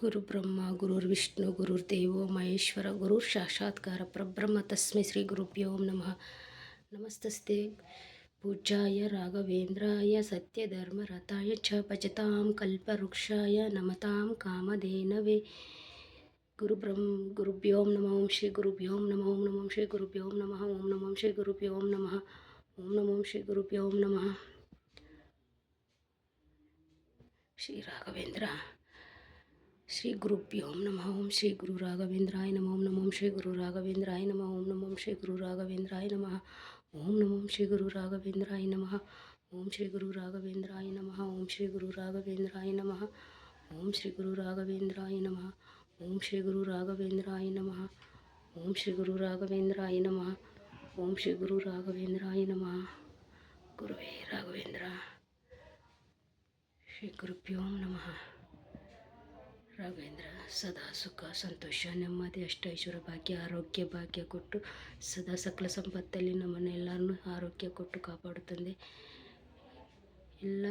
ಗುರು ಬ್ರಹ್ಮ ಗುರುರ್ವಿಷ್ಣು ಗುರುರ್ದೇವೋ ಮಹೇಶ್ವರ ಗುರುರ್ ಸಾಕ್ಷಾತ್ಕಾರ ಪರಬ್ರಹ್ಮ ತಸ್ಮೈ ಶ್ರೀ ಗುರುಭ್ಯೋ ನಮಃ. ನಮಸ್ತಸ್ತೆ ಪೂಜ್ಯಾಯ ರಾಘವೇಂದ್ರಾಯ ಸತ್ಯಧರ್ಮರತಾಯ ಚ ಭಜತಾಂ ಕಲ್ಪವೃಕ್ಷಾಯ ನಮತಾಂ ಕಾಮಧೇನವೇ. ಗುರುಭ್ಯೋ ನಮಃ. ಓಂ ಶ್ರೀ ಗುರುಭ್ಯೋ ನಮಃ. ಓಂ ನಮಃ ಶ್ರೀ ಗುರುಭ್ಯೋ ನಮಃ. ಓಂ ನಮಃ ಶ್ರೀ ಗುರುಭ್ಯೋ ನಮಃ. ಓಂ ನಮಃ ಶ್ರೀ ಗುರುಭ್ಯೋ ನಮಃ. ಶ್ರೀ ರಾಘವೇಂದ್ರ ಶ್ರೀ ಗುರುಭ್ಯೋ ನಮಃ. ಓಂ ಶ್ರೀ ಗುರು ರಾಘವೇಂದ್ರಾಯ ನಮಃ. ಓಂ ನಮಃ ಶ್ರೀ ಗುರು ರಾಘವೇಂದ್ರಾಯ ನಮಃ. ಓಂ ನಮಃ ಶ್ರೀ ಗುರು ರಾಘವೇಂದ್ರಾಯ ನಮಃ. ಓಂ ನಮಃ ಶ್ರೀ ಗುರು ರಾಘವೇಂದ್ರಾಯ ನಮಃ. ಓಂ ಶ್ರೀ ಗುರು ರಾಘವೇಂದ್ರಾಯ ನಮಃ. ಓಂ ಶ್ರೀ ಗುರು ರಾಘವೇಂದ್ರಾಯ ನಮಃ. ಓಂ ಶ್ರೀ ಗುರು ರಾಘವೇಂದ್ರಾಯ ನಮಃ. ಓಂ ಶ್ರೀ ಗುರು ರಾಘವೇಂದ್ರಾಯ ನಮಃ. ಓಂ ಶ್ರೀ ಗುರು ರಾಘವೇಂದ್ರಾಯ ನಮಃ. ಓಂ ಶ್ರೀ ಗುರು ರಾಘವೇಂದ್ರಾಯ ನಮಃ. ಗುರುವೇ ರಾಘವೇಂದ್ರ. ಶ್ರೀ ಗುರುಭ್ಯೋ ನಮಃ. ರಾಘವೇಂದ್ರ ಸದಾ ಸುಖ ಸಂತೋಷ ನೆಮ್ಮದಿ ಅಷ್ಟೈಶ್ವರ್ಯ ಭಾಗ್ಯ ಆರೋಗ್ಯ ಭಾಗ್ಯ ಕೊಟ್ಟು ಸದಾ ಸಕಲ ಸಂಪತ್ತಲ್ಲಿ ನಮ್ಮನ್ನೆಲ್ಲರನ್ನೂ ಆರೋಗ್ಯ ಕೊಟ್ಟು ಕಾಪಾಡುತ್ತದೆ. ಎಲ್ಲ